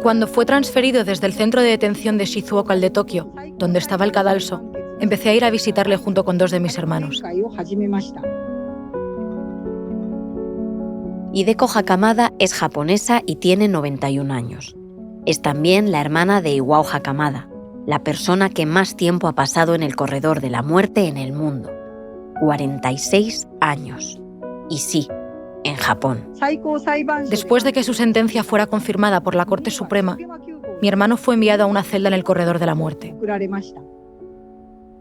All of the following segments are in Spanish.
Cuando fue transferido desde el centro de detención de Shizuoka al de Tokio, donde estaba el cadalso, empecé a ir a visitarle junto con 2 de mis hermanos. Hideko Hakamada es japonesa y tiene 91 años. Es también la hermana de Iwao Hakamada, la persona que más tiempo ha pasado en el corredor de la muerte en el mundo. 46 años. Y sí, en Japón. Después de que su sentencia fuera confirmada por la Corte Suprema, mi hermano fue enviado a una celda en el corredor de la muerte.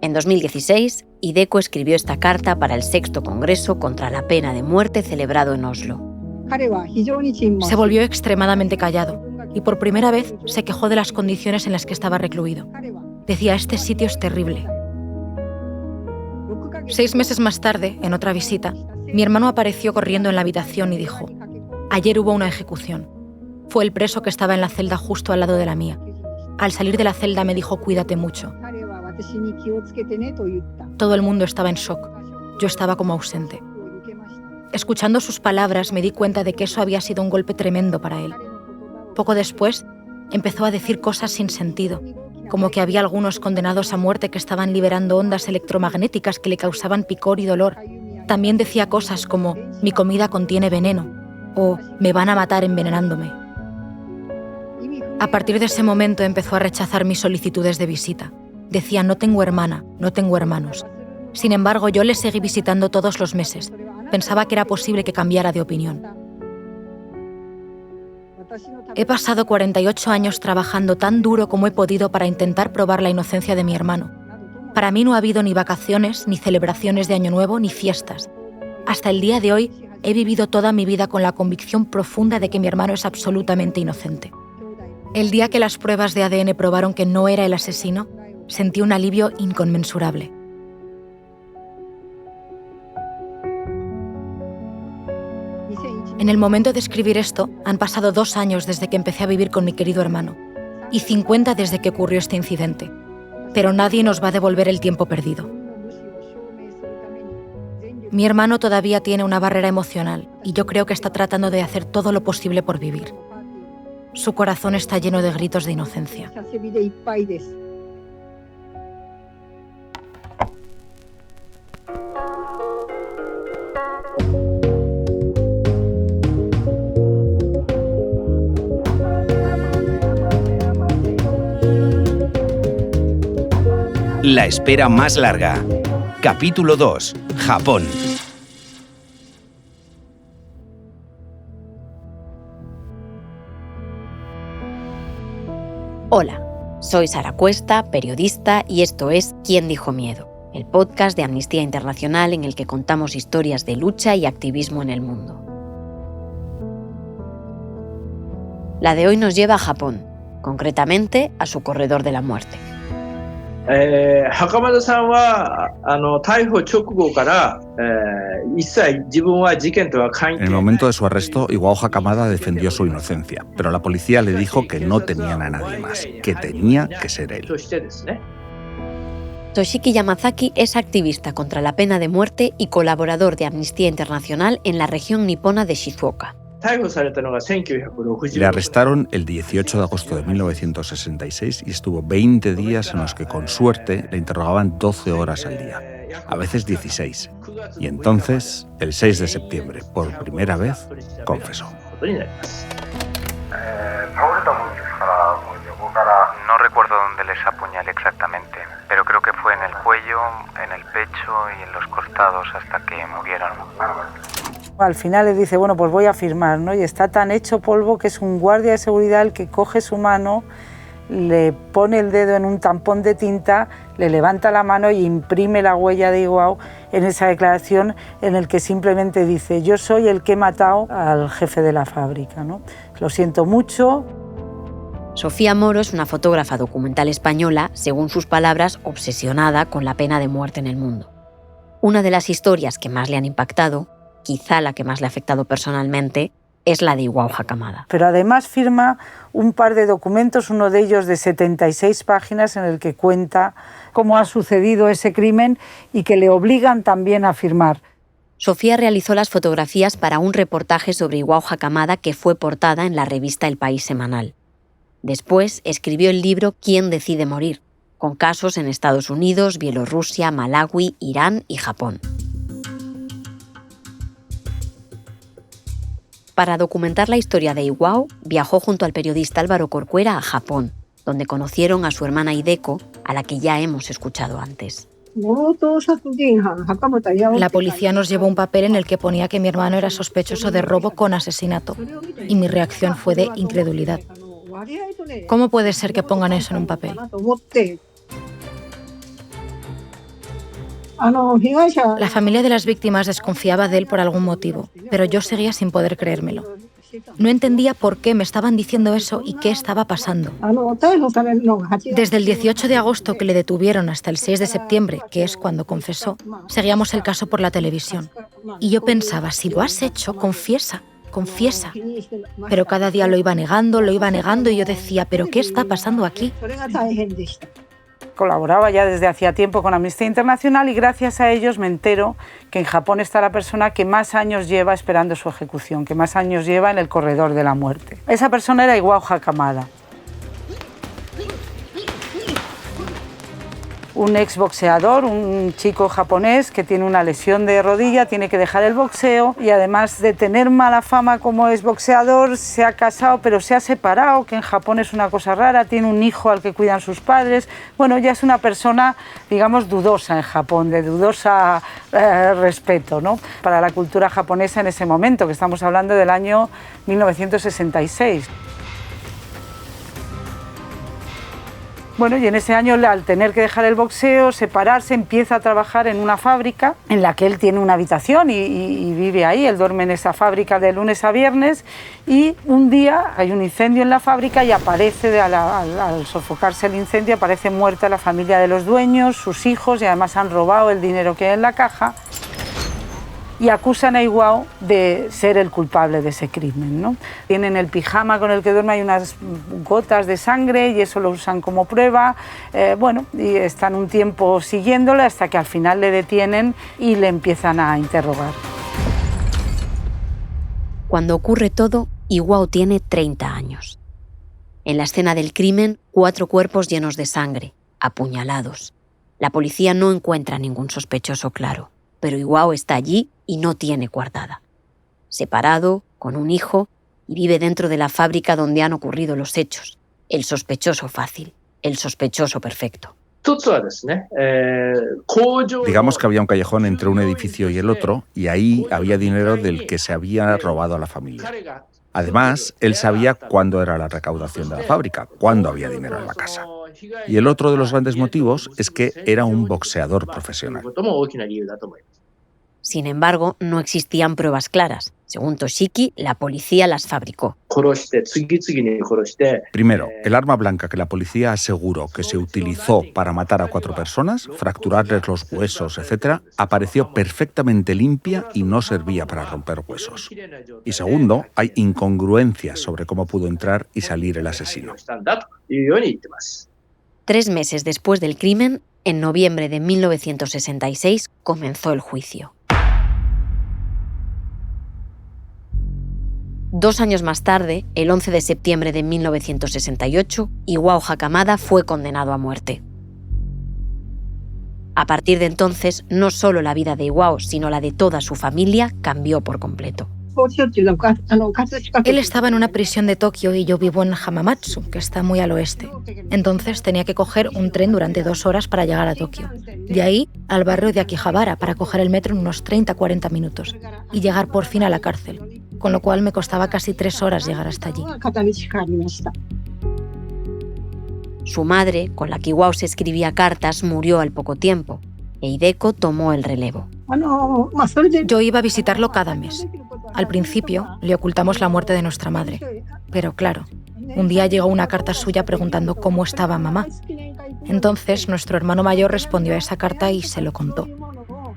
En 2016, Hideko escribió esta carta para el 6º Congreso contra la pena de muerte celebrado en Oslo. Se volvió extremadamente callado y por primera vez se quejó de las condiciones en las que estaba recluido. Decía, este sitio es terrible. 6 meses más tarde, en otra visita, mi hermano apareció corriendo en la habitación y dijo, ayer hubo una ejecución. Fue el preso que estaba en la celda justo al lado de la mía. Al salir de la celda me dijo, cuídate mucho. Todo el mundo estaba en shock. Yo estaba como ausente. Escuchando sus palabras me di cuenta de que eso había sido un golpe tremendo para él. Poco después, empezó a decir cosas sin sentido, como que había algunos condenados a muerte que estaban liberando ondas electromagnéticas que le causaban picor y dolor. También decía cosas como, mi comida contiene veneno, o me van a matar envenenándome. A partir de ese momento empezó a rechazar mis solicitudes de visita. Decía, no tengo hermana, no tengo hermanos. Sin embargo, yo le seguí visitando todos los meses. Pensaba que era posible que cambiara de opinión. He pasado 48 años trabajando tan duro como he podido para intentar probar la inocencia de mi hermano. Para mí no ha habido ni vacaciones, ni celebraciones de Año Nuevo, ni fiestas. Hasta el día de hoy he vivido toda mi vida con la convicción profunda de que mi hermano es absolutamente inocente. El día que las pruebas de ADN probaron que no era el asesino, sentí un alivio inconmensurable. En el momento de escribir esto, han pasado 2 años desde que empecé a vivir con mi querido hermano y 50 desde que ocurrió este incidente. Pero nadie nos va a devolver el tiempo perdido. Mi hermano todavía tiene una barrera emocional y yo creo que está tratando de hacer todo lo posible por vivir. Su corazón está lleno de gritos de inocencia. La espera más larga. Capítulo 2. Japón. Hola, soy Sara Cuesta, periodista, y esto es ¿Quién dijo miedo?, el podcast de Amnistía Internacional en el que contamos historias de lucha y activismo en el mundo. La de hoy nos lleva a Japón, concretamente a su corredor de la muerte. En el momento de su arresto, Iwao Hakamada defendió su inocencia, pero la policía le dijo que no tenían a nadie más, que tenía que ser él. Toshiki Yamazaki es activista contra la pena de muerte y colaborador de Amnistía Internacional en la región nipona de Shizuoka. Le arrestaron el 18 de agosto de 1966 y estuvo 20 días en los que, con suerte, le interrogaban 12 horas al día, a veces 16. Y entonces, el 6 de septiembre, por primera vez, confesó. No recuerdo dónde les apuñalé exactamente, pero creo que fue en el cuello, en el pecho y en los costados hasta que murieron. Al final le dice, bueno, pues voy a firmar, ¿no? Y está tan hecho polvo que es un guardia de seguridad el que coge su mano, le pone el dedo en un tampón de tinta, le levanta la mano y imprime la huella de Iwao en esa declaración en el que simplemente dice, yo soy el que he matado al jefe de la fábrica, ¿no? Lo siento mucho. Sofía Moro es una fotógrafa documental española, según sus palabras, obsesionada con la pena de muerte en el mundo. Una de las historias que más le han impactado, quizá la que más le ha afectado personalmente, es la de Iwao Hakamada. Pero además firma un par de documentos, uno de ellos de 76 páginas, en el que cuenta cómo ha sucedido ese crimen y que le obligan también a firmar. Sofía realizó las fotografías para un reportaje sobre Iwao Hakamada que fue portada en la revista El País semanal. Después escribió el libro ¿Quién decide morir?, con casos en Estados Unidos, Bielorrusia, Malawi, Irán y Japón. Para documentar la historia de Iwao, viajó junto al periodista Álvaro Corcuera a Japón, donde conocieron a su hermana Hideko, a la que ya hemos escuchado antes. La policía nos llevó un papel en el que ponía que mi hermano era sospechoso de robo con asesinato, y mi reacción fue de incredulidad. ¿Cómo puede ser que pongan eso en un papel? La familia de las víctimas desconfiaba de él por algún motivo, pero yo seguía sin poder creérmelo. No entendía por qué me estaban diciendo eso y qué estaba pasando. Desde el 18 de agosto que le detuvieron hasta el 6 de septiembre, que es cuando confesó, seguíamos el caso por la televisión. Y yo pensaba, si lo has hecho, confiesa. Pero cada día lo iba negando y yo decía, ¿pero qué está pasando aquí? Colaboraba ya desde hacía tiempo con Amnistía Internacional y gracias a ellos me entero que en Japón está la persona que más años lleva esperando su ejecución, que más años lleva en el corredor de la muerte. Esa persona era Iwao Hakamada, un exboxeador, un chico japonés que tiene una lesión de rodilla, tiene que dejar el boxeo y además de tener mala fama como exboxeador, se ha casado pero se ha separado, que en Japón es una cosa rara, tiene un hijo al que cuidan sus padres. Bueno, ya es una persona, digamos, dudosa en Japón, de dudosa respeto, ¿no?, para la cultura japonesa en ese momento, que estamos hablando del año 1966. Bueno, y en ese año, al tener que dejar el boxeo, separarse, empieza a trabajar en una fábrica en la que él tiene una habitación y vive ahí. Él duerme en esa fábrica de lunes a viernes y un día hay un incendio en la fábrica y aparece, al sofocarse el incendio, aparece muerta la familia de los dueños, sus hijos, y además han robado el dinero que hay en la caja. Y acusan a Iwao de ser el culpable de ese crimen, ¿no? Tienen el pijama con el que duerme, hay unas gotas de sangre y eso lo usan como prueba. Y están un tiempo siguiéndole hasta que al final le detienen y le empiezan a interrogar. Cuando ocurre todo, Iwao tiene 30 años. En la escena del crimen, 4 cuerpos llenos de sangre, apuñalados. La policía no encuentra ningún sospechoso claro, pero Iwao está allí y no tiene coartada. Separado, con un hijo, y vive dentro de la fábrica donde han ocurrido los hechos. El sospechoso fácil, el sospechoso perfecto. Digamos que había un callejón entre un edificio y el otro, y ahí había dinero del que se había robado a la familia. Además, él sabía cuándo era la recaudación de la fábrica, cuándo había dinero en la casa. Y el otro de los grandes motivos es que era un boxeador profesional. Sin embargo, no existían pruebas claras. Según Toshiki, la policía las fabricó. Primero, el arma blanca que la policía aseguró que se utilizó para matar a 4 personas, fracturarles los huesos, etc., apareció perfectamente limpia y no servía para romper huesos. Y segundo, hay incongruencias sobre cómo pudo entrar y salir el asesino. 3 meses después del crimen, en noviembre de 1966, comenzó el juicio. 2 años más tarde, el 11 de septiembre de 1968, Iwao Hakamada fue condenado a muerte. A partir de entonces, no solo la vida de Iwao, sino la de toda su familia cambió por completo. Él estaba en una prisión de Tokio y yo vivo en Hamamatsu, que está muy al oeste. Entonces tenía que coger un tren durante 2 horas para llegar a Tokio. De ahí al barrio de Akihabara para coger el metro en unos 30-40 minutos y llegar por fin a la cárcel, con lo cual me costaba casi 3 horas llegar hasta allí. Su madre, con la que Iwao se escribía cartas, murió al poco tiempo, e Hideko tomó el relevo. Yo iba a visitarlo cada mes. Al principio le ocultamos la muerte de nuestra madre, pero claro, un día llegó una carta suya preguntando cómo estaba mamá. Entonces nuestro hermano mayor respondió a esa carta y se lo contó.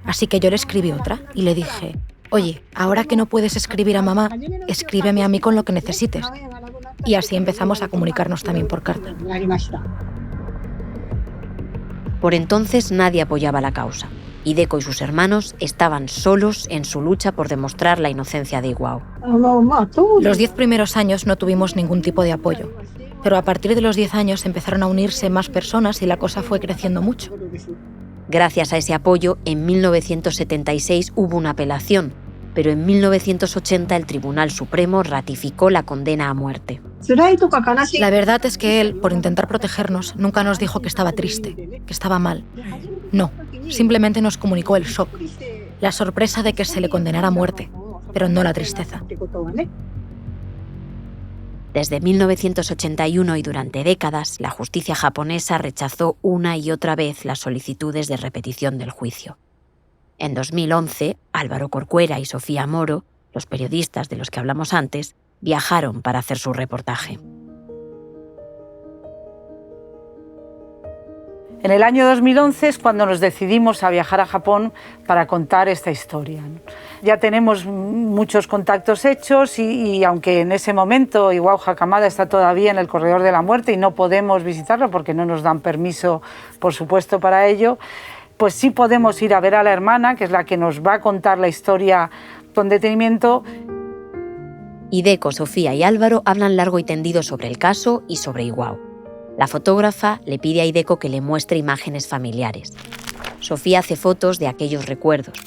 Así que yo le escribí otra y le dije, oye, ahora que no puedes escribir a mamá, escríbeme a mí con lo que necesites. Y así empezamos a comunicarnos también por carta. Por entonces nadie apoyaba la causa. Hideko y sus hermanos estaban solos en su lucha por demostrar la inocencia de Iwao. Los 10 primeros años no tuvimos ningún tipo de apoyo, pero a partir de los 10 años empezaron a unirse más personas y la cosa fue creciendo mucho. Gracias a ese apoyo, en 1976 hubo una apelación, pero en 1980 el Tribunal Supremo ratificó la condena a muerte. La verdad es que él, por intentar protegernos, nunca nos dijo que estaba triste, que estaba mal. No, simplemente nos comunicó el shock, la sorpresa de que se le condenara a muerte, pero no la tristeza. Desde 1981 y durante décadas, la justicia japonesa rechazó una y otra vez las solicitudes de repetición del juicio. En 2011, Álvaro Corcuera y Sofía Moro, los periodistas de los que hablamos antes, viajaron para hacer su reportaje. En el año 2011 es cuando nos decidimos a viajar a Japón para contar esta historia. Ya tenemos muchos contactos hechos y aunque en ese momento Iwao Hakamada está todavía en el corredor de la muerte y no podemos visitarlo porque no nos dan permiso, por supuesto, para ello, pues sí podemos ir a ver a la hermana, que es la que nos va a contar la historia con detenimiento. Hideko, Sofía y Álvaro hablan largo y tendido sobre el caso y sobre Iwao. La fotógrafa le pide a Hideko que le muestre imágenes familiares. Sofía hace fotos de aquellos recuerdos.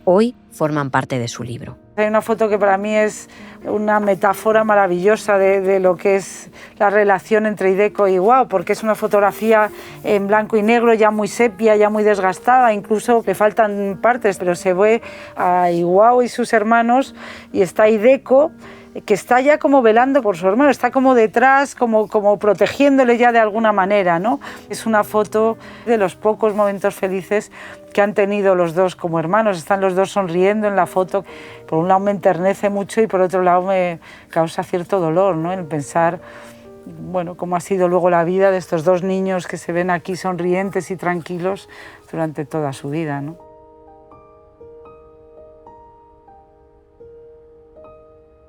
Hoy forman parte de su libro. Hay una foto que para mí es una metáfora maravillosa de lo que es la relación entre Hideko y Iwao, porque es una fotografía en blanco y negro, ya muy sepia, ya muy desgastada, incluso le faltan partes, pero se ve a Iwao y sus hermanos y está Hideko, que está ya como velando por su hermano, está como detrás, como protegiéndole ya de alguna manera, ¿no? Es una foto de los pocos momentos felices que han tenido los dos como hermanos. Están los dos sonriendo en la foto. Por un lado me enternece mucho y por otro lado me causa cierto dolor, ¿no? El pensar, bueno, cómo ha sido luego la vida de estos dos niños que se ven aquí sonrientes y tranquilos durante toda su vida, ¿no?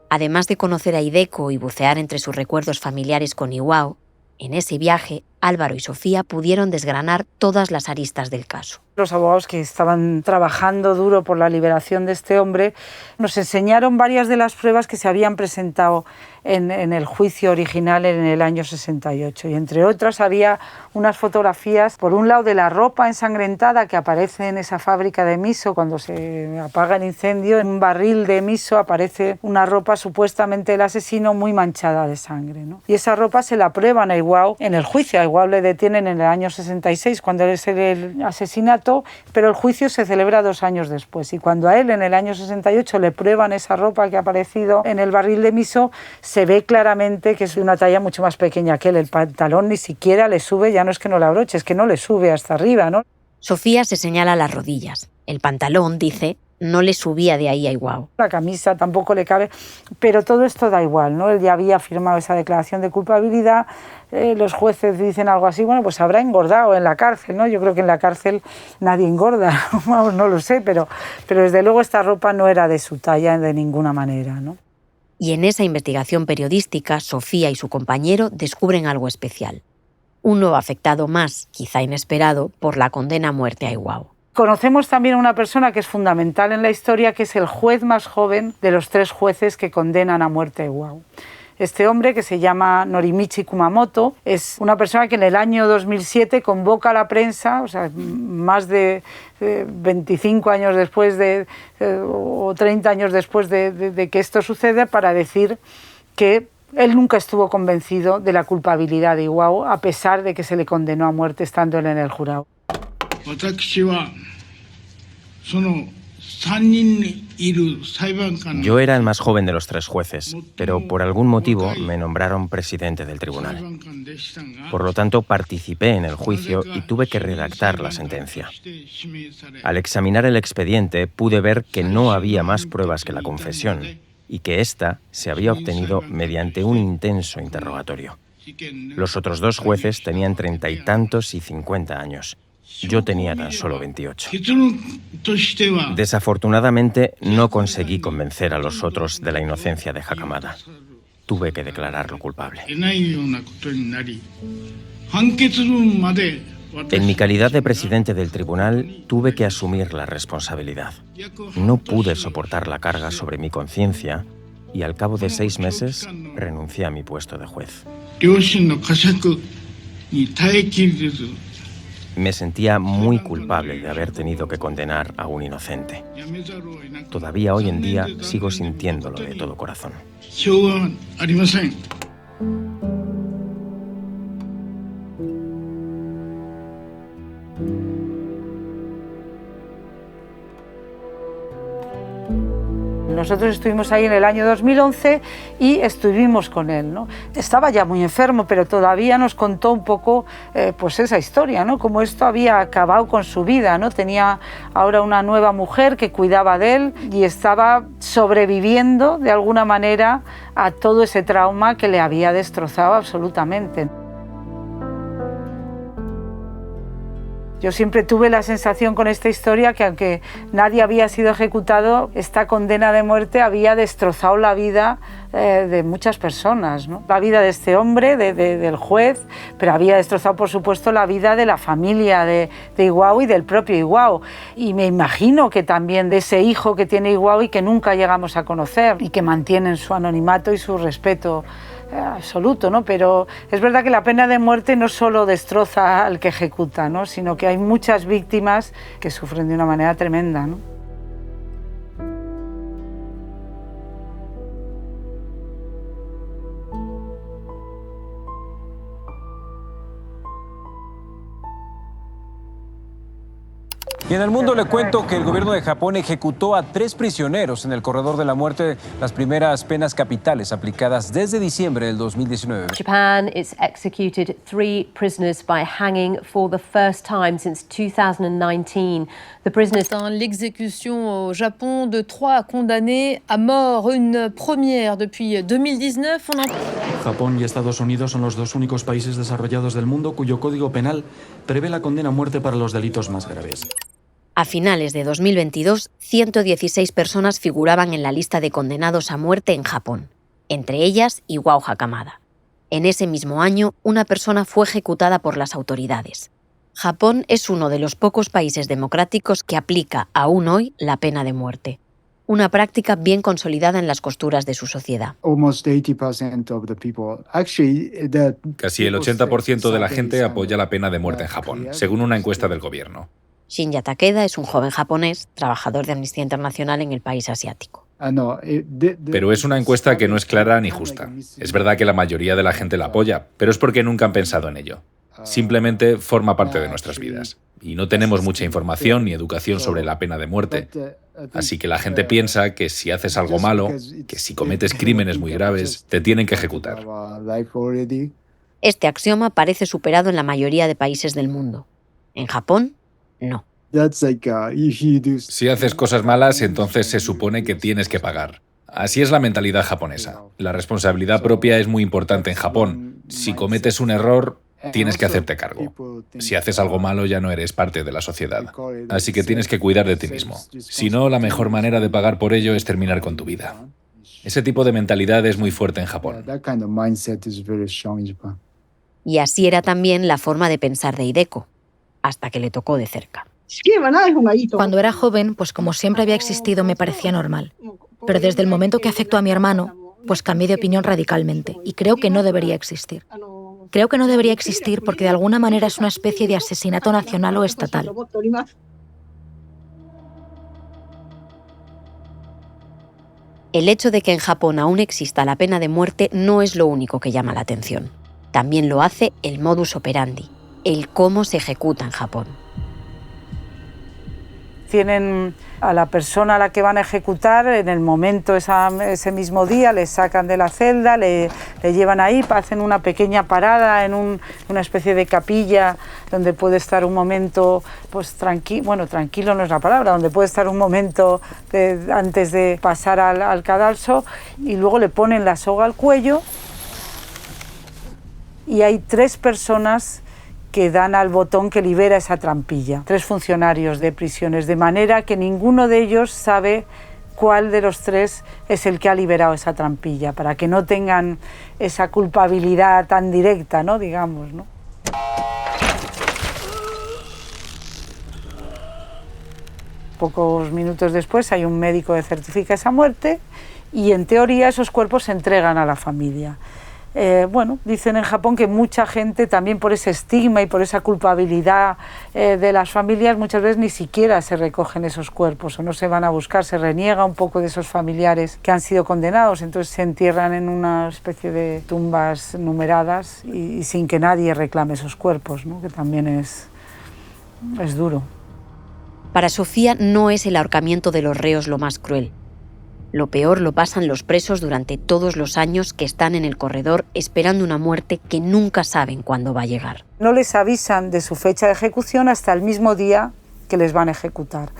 Además de conocer a Hideko y bucear entre sus recuerdos familiares con Iwao, en ese viaje, Álvaro y Sofía pudieron desgranar todas las aristas del caso. Los abogados que estaban trabajando duro por la liberación de este hombre nos enseñaron varias de las pruebas que se habían presentado en el juicio original en el año 68. Y entre otras había unas fotografías, por un lado, de la ropa ensangrentada que aparece en esa fábrica de miso cuando se apaga el incendio. En un barril de miso aparece una ropa supuestamente del asesino muy manchada de sangre, ¿no? Y esa ropa se la prueban a Iwao en el juicio. A Iwao le detienen en el año 66 cuando es el asesinato, pero el juicio se celebra 2 años después. Y cuando a él en el año 68 le prueban esa ropa que ha aparecido en el barril de miso, se ve claramente que es de una talla mucho más pequeña que él. El pantalón ni siquiera le sube, ya no es que no le abroche, es que no le sube hasta arriba, ¿no? Sofía se señala las rodillas. El pantalón, dice, no le subía de ahí a Iwao. La camisa tampoco le cabe, pero todo esto da igual, ¿no? Él ya había firmado esa declaración de culpabilidad, los jueces dicen algo así, bueno, pues habrá engordado en la cárcel, ¿no? Yo creo que en la cárcel nadie engorda, vamos, no lo sé, pero desde luego esta ropa no era de su talla de ninguna manera, ¿no? Y en esa investigación periodística, Sofía y su compañero descubren algo especial. Un nuevo afectado más, quizá inesperado, por la condena a muerte a Iwao. Conocemos también a una persona que es fundamental en la historia, que es el juez más joven de los 3 jueces que condenan a muerte a Iwao. Este hombre, que se llama Norimichi Kumamoto, es una persona que en el año 2007 convoca a la prensa, o sea, más de 25 años después o 30 años después de que esto suceda, para decir que él nunca estuvo convencido de la culpabilidad de Iwao, a pesar de que se le condenó a muerte estando él en el jurado. Yo era el más joven de los 3 jueces, pero por algún motivo me nombraron presidente del tribunal. Por lo tanto, participé en el juicio y tuve que redactar la sentencia. Al examinar el expediente, pude ver que no había más pruebas que la confesión y que ésta se había obtenido mediante un intenso interrogatorio. Los otros 2 jueces tenían 30 y tantos y 50 años. Yo tenía tan solo 28. Desafortunadamente, no conseguí convencer a los otros de la inocencia de Hakamada. Tuve que declararlo culpable. En mi calidad de presidente del tribunal, tuve que asumir la responsabilidad. No pude soportar la carga sobre mi conciencia y al cabo de 6 meses renuncié a mi puesto de juez. Me sentía muy culpable de haber tenido que condenar a un inocente. Todavía hoy en día sigo sintiéndolo de todo corazón. Nosotros estuvimos ahí en el año 2011 y estuvimos con él, ¿no? Estaba ya muy enfermo, pero todavía nos contó un poco pues esa historia, ¿no? Cómo esto había acabado con su vida, ¿no? Tenía ahora una nueva mujer que cuidaba de él y estaba sobreviviendo de alguna manera a todo ese trauma que le había destrozado absolutamente. Yo siempre tuve la sensación con esta historia que aunque nadie había sido ejecutado, esta condena de muerte había destrozado la vida de muchas personas, ¿no? La vida de este hombre, del juez, pero había destrozado, por supuesto, la vida de la familia de Iwao y del propio Iwao. Y me imagino que también de ese hijo que tiene Iwao y que nunca llegamos a conocer y que mantienen su anonimato y su respeto absoluto, ¿no? Pero es verdad que la pena de muerte no solo destroza al que ejecuta, ¿no? Sino que hay muchas víctimas que sufren de una manera tremenda, ¿no? Y en el mundo le cuento que el gobierno de Japón ejecutó a 3 prisioneros en el corredor de la muerte, las primeras penas capitales aplicadas desde diciembre del 2019. Japan has executed 3 prisoners by hanging for the first time since 2019. The prisoners... L'exécution au Japon de 3 condamnés à mort, une première depuis 2019. Japón y Estados Unidos son los 2 únicos países desarrollados del mundo cuyo código penal prevé la condena a muerte para los delitos más graves. A finales de 2022, 116 personas figuraban en la lista de condenados a muerte en Japón, entre ellas Iwao Hakamada. En ese mismo año, una persona fue ejecutada por las autoridades. Japón es uno de los pocos países democráticos que aplica aún hoy la pena de muerte, una práctica bien consolidada en las costuras de su sociedad. Casi el 80% de la gente apoya la pena de muerte en Japón, según una encuesta del gobierno. Shinya Takeda es un joven japonés, trabajador de Amnistía Internacional en el país asiático. Pero es una encuesta que no es clara ni justa. Es verdad que la mayoría de la gente la apoya, pero es porque nunca han pensado en ello. Simplemente forma parte de nuestras vidas. Y no tenemos mucha información ni educación sobre la pena de muerte. Así que la gente piensa que si haces algo malo, que si cometes crímenes muy graves, te tienen que ejecutar. Este axioma parece superado en la mayoría de países del mundo. En Japón, no. Si haces cosas malas, entonces se supone que tienes que pagar. Así es la mentalidad japonesa. La responsabilidad propia es muy importante en Japón. Si cometes un error, tienes que hacerte cargo. Si haces algo malo, ya no eres parte de la sociedad. Así que tienes que cuidar de ti mismo. Si no, la mejor manera de pagar por ello es terminar con tu vida. Ese tipo de mentalidad es muy fuerte en Japón. Y así era también la forma de pensar de Hideko, hasta que le tocó de cerca. Cuando era joven, pues como siempre había existido, me parecía normal. Pero desde el momento que afectó a mi hermano, pues cambié de opinión radicalmente y creo que no debería existir. Creo que no debería existir porque de alguna manera es una especie de asesinato nacional o estatal. El hecho de que en Japón aún exista la pena de muerte no es lo único que llama la atención. También lo hace el modus operandi, el cómo se ejecuta en Japón. Tienen a la persona a la que van a ejecutar en el momento, ese mismo día, le sacan de la celda, le llevan ahí, hacen una pequeña parada en una especie de capilla donde puede estar un momento pues tranquilo no es la palabra, donde puede estar un momento antes de pasar al cadalso, y luego le ponen la soga al cuello y hay 3 personas que dan al botón que libera esa trampilla. 3 funcionarios de prisiones, de manera que ninguno de ellos sabe cuál de los 3 es el que ha liberado esa trampilla, para que no tengan esa culpabilidad tan directa, ¿no? Digamos, ¿no? Pocos minutos después hay un médico que certifica esa muerte y en teoría esos cuerpos se entregan a la familia. Bueno, dicen en Japón que mucha gente, también por ese estigma y por esa culpabilidad de las familias, muchas veces ni siquiera se recogen esos cuerpos o no se van a buscar, se reniega un poco de esos familiares que han sido condenados, entonces se entierran en una especie de tumbas numeradas y sin que nadie reclame esos cuerpos, ¿no? Que también es duro. Para Sofía no es el ahorcamiento de los reos lo más cruel. Lo peor lo pasan los presos durante todos los años que están en el corredor esperando una muerte que nunca saben cuándo va a llegar. No les avisan de su fecha de ejecución hasta el mismo día que les van a ejecutar.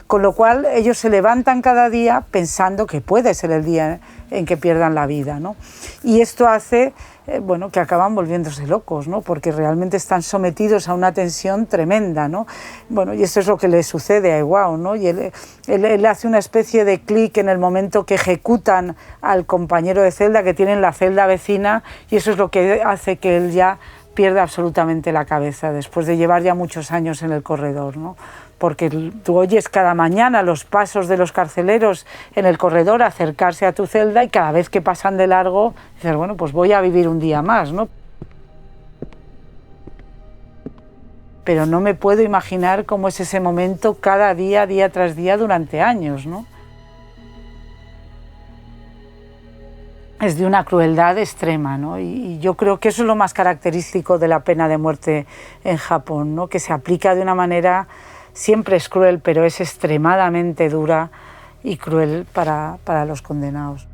Con lo cual ellos se levantan cada día pensando que puede ser el día en que pierdan la vida, ¿no? Y esto hace bueno, que acaban volviéndose locos, ¿no? Porque realmente están sometidos a una tensión tremenda, ¿no? Bueno, y eso es lo que le sucede a Iwao, ¿no? Y él hace una especie de clic en el momento que ejecutan al compañero de celda, que tiene en la celda vecina, y eso es lo que hace que él ya pierda absolutamente la cabeza, después de llevar ya muchos años en el corredor, ¿no? Porque tú oyes cada mañana los pasos de los carceleros en el corredor acercarse a tu celda y cada vez que pasan de largo dices, bueno, pues voy a vivir un día más, ¿no? Pero no me puedo imaginar cómo es ese momento cada día, día tras día, durante años, ¿no? Es de una crueldad extrema, ¿no? Y yo creo que eso es lo más característico de la pena de muerte en Japón, ¿no? Que se aplica de una manera, siempre es cruel, pero es extremadamente dura y cruel para los condenados.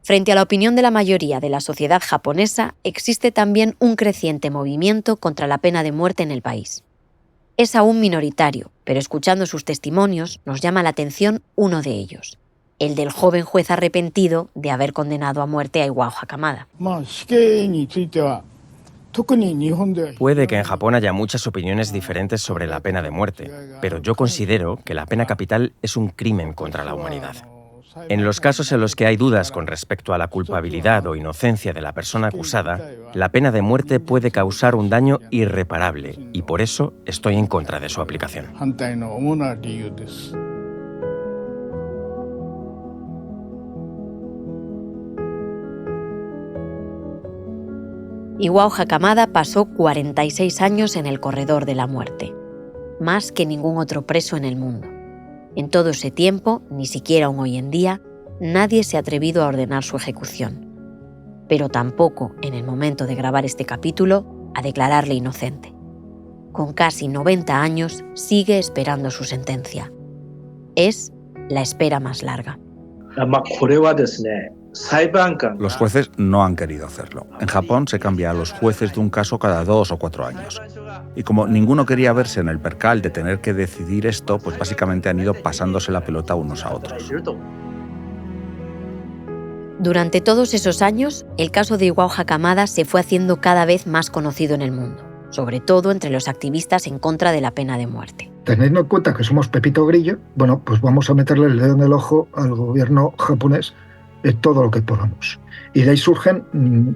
Frente a la opinión de la mayoría de la sociedad japonesa, existe también un creciente movimiento contra la pena de muerte en el país. Es aún minoritario, pero escuchando sus testimonios nos llama la atención uno de ellos, el del joven juez arrepentido de haber condenado a muerte a Iwao Hakamada. Puede que en Japón haya muchas opiniones diferentes sobre la pena de muerte, pero yo considero que la pena capital es un crimen contra la humanidad. En los casos en los que hay dudas con respecto a la culpabilidad o inocencia de la persona acusada, la pena de muerte puede causar un daño irreparable y por eso estoy en contra de su aplicación. Iwao Hakamada pasó 46 años en el corredor de la muerte, más que ningún otro preso en el mundo. En todo ese tiempo, ni siquiera aún hoy en día, nadie se ha atrevido a ordenar su ejecución. Pero tampoco, en el momento de grabar este capítulo, a declararle inocente. Con casi 90 años, sigue esperando su sentencia. Es la espera más larga. Los jueces no han querido hacerlo. En Japón se cambia a los jueces de un caso cada 2 o 4 años. Y como ninguno quería verse en el percal de tener que decidir esto, pues básicamente han ido pasándose la pelota unos a otros. Durante todos esos años, el caso de Iwao Hakamada se fue haciendo cada vez más conocido en el mundo, sobre todo entre los activistas en contra de la pena de muerte. Teniendo en cuenta que somos Pepito Grillo, bueno, pues vamos a meterle el dedo en el ojo al gobierno japonés todo lo que podamos. Y de ahí surgen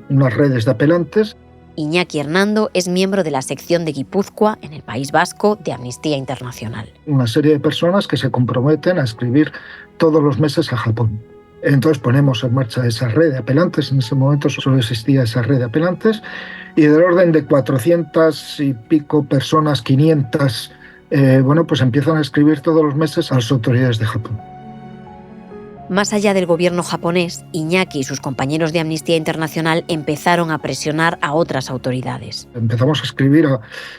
unas redes de apelantes. Iñaki Hernando es miembro de la sección de Guipúzcoa, en el País Vasco, de Amnistía Internacional. Una serie de personas que se comprometen a escribir todos los meses a Japón. Entonces ponemos en marcha esa red de apelantes, en ese momento solo existía esa red de apelantes, y del orden de 400 y pico personas, 500, bueno, pues empiezan a escribir todos los meses a las autoridades de Japón. Más allá del gobierno japonés, Iñaki y sus compañeros de Amnistía Internacional empezaron a presionar a otras autoridades. Empezamos a escribir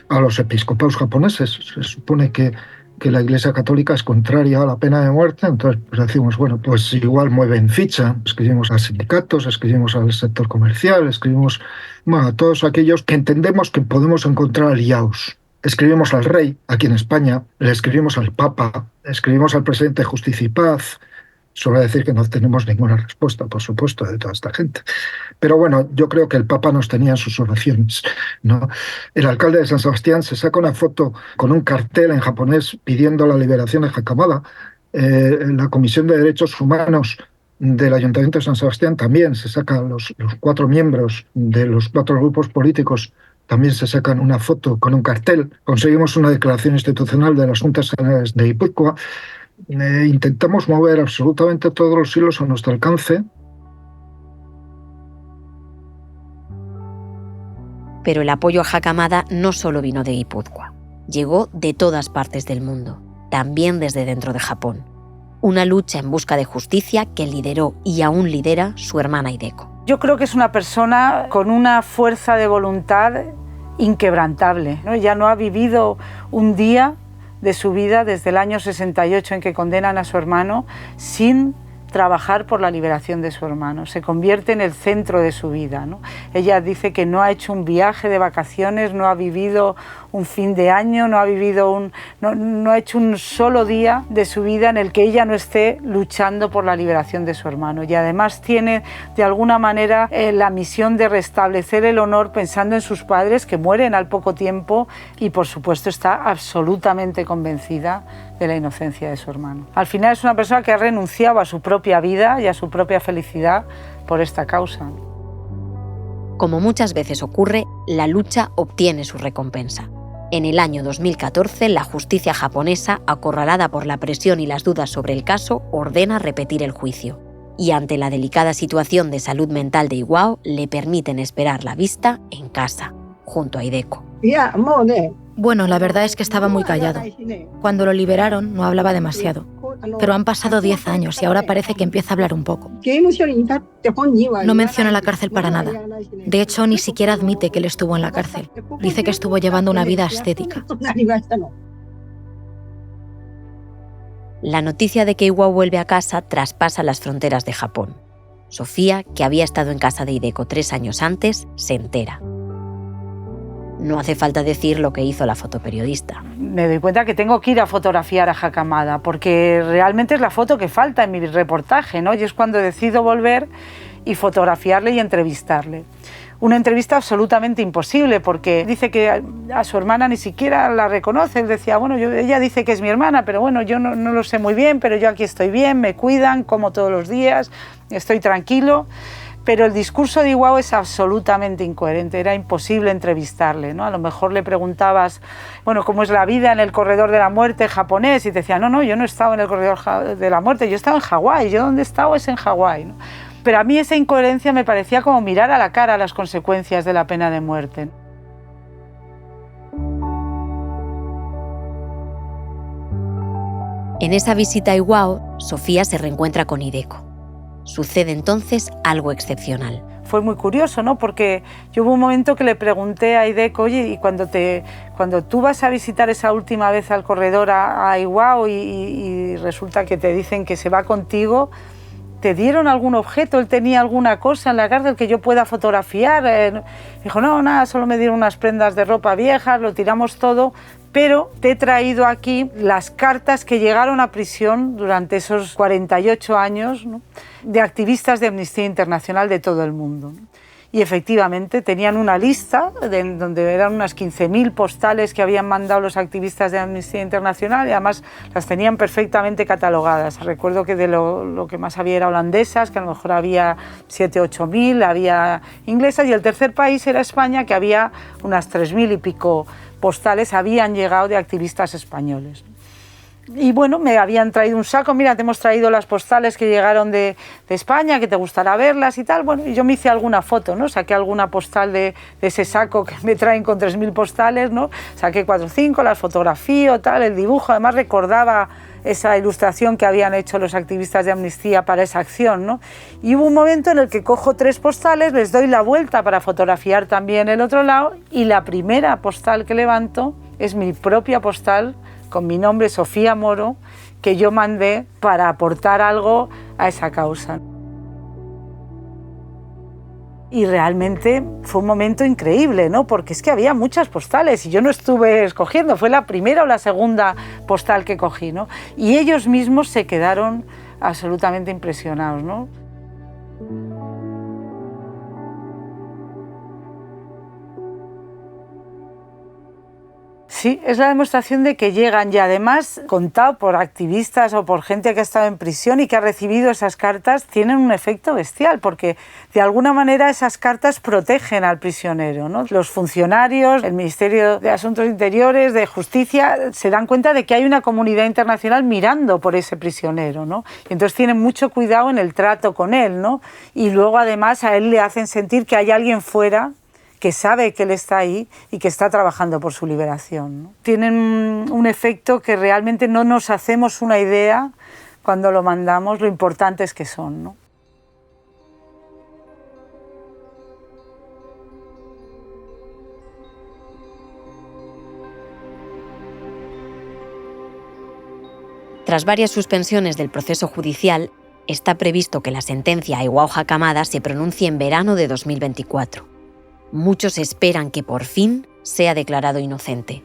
a los episcopados japoneses. Se supone que la Iglesia Católica es contraria a la pena de muerte, entonces pues decimos, bueno, pues igual mueven ficha. Escribimos a sindicatos, escribimos al sector comercial, escribimos a todos aquellos que entendemos que podemos encontrar aliados. Escribimos al rey, aquí en España, le escribimos al Papa, escribimos al presidente de Justicia y Paz, Solo decir que no tenemos ninguna respuesta, por supuesto, de toda esta gente. Pero bueno, yo creo que el Papa nos tenía en sus oraciones, ¿no? El alcalde de San Sebastián se saca una foto con un cartel en japonés pidiendo la liberación de Hakamada. La Comisión de Derechos Humanos del Ayuntamiento de San Sebastián también se sacan, los 4 miembros de los 4 grupos políticos también se sacan una foto con un cartel. Conseguimos una declaración institucional de las Juntas Generales de Guipúzcoa. Intentamos mover absolutamente todos los hilos a nuestro alcance. Pero el apoyo a Hakamada no solo vino de Guipúzcoa, llegó de todas partes del mundo, también desde dentro de Japón. Una lucha en busca de justicia que lideró y aún lidera su hermana Hideko. Yo creo que es una persona con una fuerza de voluntad inquebrantable, ¿no? Ya no ha vivido un día de su vida desde el año 68 en que condenan a su hermano sin trabajar por la liberación de su hermano. Se convierte en el centro de su vida, ¿no? Ella dice que no ha hecho un viaje de vacaciones, no ha vivido un fin de año, no ha hecho un solo día de su vida en el que ella no esté luchando por la liberación de su hermano. Y además tiene de alguna manera la misión de restablecer el honor pensando en sus padres que mueren al poco tiempo y por supuesto está absolutamente convencida de la inocencia de su hermano. Al final es una persona que ha renunciado a su propia vida y a su propia felicidad por esta causa. Como muchas veces ocurre, la lucha obtiene su recompensa. En el año 2014, la justicia japonesa, acorralada por la presión y las dudas sobre el caso, ordena repetir el juicio. Y ante la delicada situación de salud mental de Iwao, le permiten esperar la vista en casa, junto a Hideko. Bueno, la verdad es que estaba muy callado. Cuando lo liberaron no hablaba demasiado. Pero han pasado 10 años y ahora parece que empieza a hablar un poco. No menciona la cárcel para nada. De hecho, ni siquiera admite que él estuvo en la cárcel. Dice que estuvo llevando una vida ascética. La noticia de que Iwao vuelve a casa traspasa las fronteras de Japón. Sofía, que había estado en casa de Hideko 3 años antes, se entera. No hace falta decir lo que hizo la fotoperiodista. Me doy cuenta que tengo que ir a fotografiar a Hakamada, porque realmente es la foto que falta en mi reportaje, ¿no? Y es cuando decido volver y fotografiarle y entrevistarle. Una entrevista absolutamente imposible, porque dice que a su hermana ni siquiera la reconoce. Él decía, bueno, ella dice que es mi hermana, pero bueno, yo no lo sé muy bien, pero yo aquí estoy bien, me cuidan, como todos los días, estoy tranquilo. Pero el discurso de Iwao es absolutamente incoherente, era imposible entrevistarle, ¿no? A lo mejor le preguntabas, bueno, ¿cómo es la vida en el corredor de la muerte japonés? Y te decía, no, yo no he estado en el corredor de la muerte, yo he estado en Hawái, yo donde he estado es en Hawái, ¿no? Pero a mí esa incoherencia me parecía como mirar a la cara las consecuencias de la pena de muerte. En esa visita a Iwao, Sofía se reencuentra con Hideko. Sucede entonces algo excepcional. Fue muy curioso, ¿no? Porque yo hubo un momento que le pregunté a Hideko, oye, y cuando tú vas a visitar esa última vez al corredor a Iwao y resulta que te dicen que se va contigo, ¿te dieron algún objeto? ¿Él tenía alguna cosa en la cárcel que yo pueda fotografiar? Dijo, no, nada, solo me dieron unas prendas de ropa viejas, lo tiramos todo, pero te he traído aquí las cartas que llegaron a prisión durante esos 48 años, ¿no? De activistas de Amnistía Internacional de todo el mundo, ¿no? Y efectivamente tenían una lista donde eran unas 15.000 postales que habían mandado los activistas de Amnistía Internacional y además las tenían perfectamente catalogadas. Recuerdo que de lo que más había era holandesas, que a lo mejor había 7.000 o 8.000, había inglesas, y el tercer país era España, que había unas 3.000 y pico postales habían llegado de activistas españoles. Y bueno, me habían traído un saco, mira, te hemos traído las postales que llegaron de España, que te gustará verlas y tal. Bueno, y yo me hice alguna foto, ¿no? Saqué alguna postal de ese saco que me traen con 3.000 postales, ¿no? Saqué 4 o 5, las fotografío, tal, el dibujo. Además recordaba esa ilustración que habían hecho los activistas de Amnistía para esa acción, ¿no? Y hubo un momento en el que cojo 3 postales, les doy la vuelta para fotografiar también el otro lado, y la primera postal que levanto es mi propia postal con mi nombre, Sofía Moro, que yo mandé para aportar algo a esa causa. Y realmente fue un momento increíble, ¿no? Porque es que había muchas postales y yo no estuve escogiendo, fue la primera o la segunda postal que cogí, ¿no? Y ellos mismos se quedaron absolutamente impresionados, ¿no? Sí, es la demostración de que llegan, y además, contado por activistas o por gente que ha estado en prisión y que ha recibido esas cartas, tienen un efecto bestial, porque de alguna manera esas cartas protegen al prisionero, ¿no? Los funcionarios, el Ministerio de Asuntos Interiores, de Justicia, se dan cuenta de que hay una comunidad internacional mirando por ese prisionero, ¿no? Y entonces tienen mucho cuidado en el trato con él, ¿no? Y luego además a él le hacen sentir que hay alguien fuera que sabe que él está ahí y que está trabajando por su liberación, ¿no? Tienen un efecto que realmente no nos hacemos una idea cuando lo mandamos, lo importantes que son, ¿no? Tras varias suspensiones del proceso judicial, está previsto que la sentencia a Iwao Hakamada se pronuncie en verano de 2024. Muchos esperan que por fin sea declarado inocente,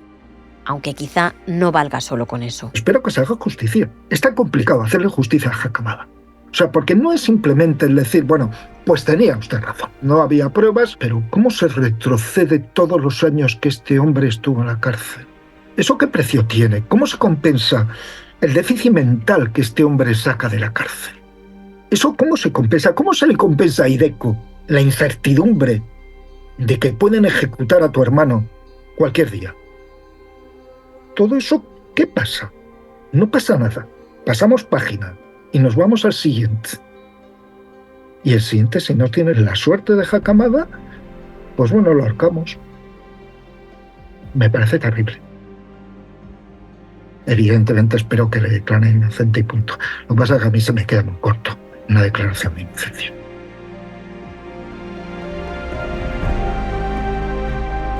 aunque quizá no valga solo con eso. Espero que se haga justicia. Es tan complicado hacerle justicia a Hakamada. O sea, porque no es simplemente el decir, bueno, pues tenía usted razón, no había pruebas, pero ¿cómo se retrocede todos los años que este hombre estuvo en la cárcel? ¿Eso qué precio tiene? ¿Cómo se compensa el déficit mental que este hombre saca de la cárcel? ¿Eso cómo se compensa? ¿Cómo se le compensa a Hideko la incertidumbre de que pueden ejecutar a tu hermano cualquier día? Todo eso, ¿qué pasa? No pasa nada. Pasamos página y nos vamos al siguiente. Y el siguiente, si no tienes la suerte de Hakamada, pues bueno, lo ahorcamos. Me parece terrible. Evidentemente espero que le declaren inocente y punto. Lo que pasa es que a mí se me queda muy corto una declaración de inocencia.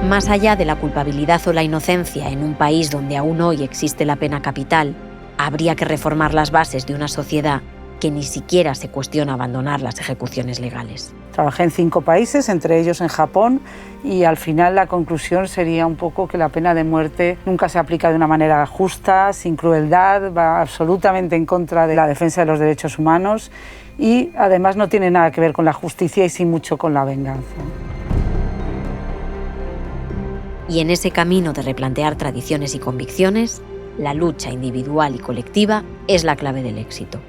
Más allá de la culpabilidad o la inocencia en un país donde aún hoy existe la pena capital, habría que reformar las bases de una sociedad que ni siquiera se cuestiona abandonar las ejecuciones legales. Trabajé en 5 países, entre ellos en Japón, y al final la conclusión sería un poco que la pena de muerte nunca se aplica de una manera justa, sin crueldad, va absolutamente en contra de la defensa de los derechos humanos y además no tiene nada que ver con la justicia y sí mucho con la venganza. Y en ese camino de replantear tradiciones y convicciones, la lucha individual y colectiva es la clave del éxito.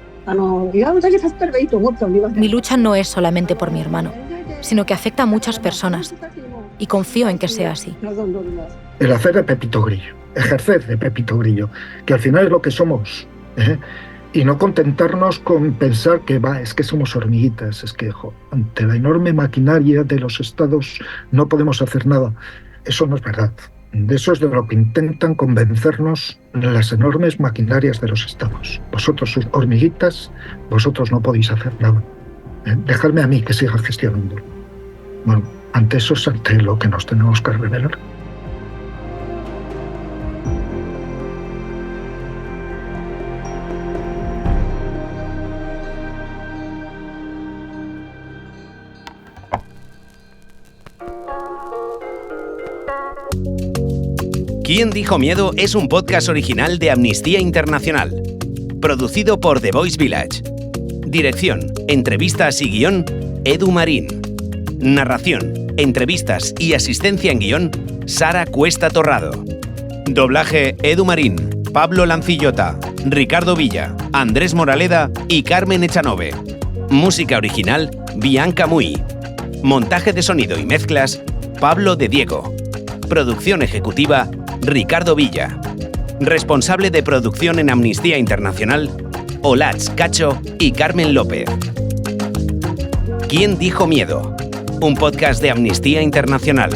Mi lucha no es solamente por mi hermano, sino que afecta a muchas personas y confío en que sea así. El hacer de Pepito Grillo, ejercer de Pepito Grillo, que al final es lo que somos, ¿eh? Y no contentarnos con pensar que es que somos hormiguitas, es que ante la enorme maquinaria de los estados no podemos hacer nada. Eso no es verdad. De eso es de lo que intentan convencernos las enormes maquinarias de los estados. Vosotros sois hormiguitas, vosotros no podéis hacer nada. Dejadme a mí que siga gestionándolo. Bueno, ante eso es ante lo que nos tenemos que rebelar. ¿Quién dijo miedo? Es un podcast original de Amnistía Internacional, producido por The Voice Village. Dirección, entrevistas y guión, Edu Marín. Narración, entrevistas y asistencia en guión, Sara Cuesta Torrado. Doblaje, Edu Marín, Pablo Lancillota, Ricardo Villa, Andrés Moraleda y Carmen Echanove. Música original, Bianca Muy. Montaje de sonido y mezclas, Pablo de Diego. Producción ejecutiva, Ricardo Villa. Responsable de producción en Amnistía Internacional, Olatz Cacho y Carmen López. ¿Quién dijo miedo? Un podcast de Amnistía Internacional.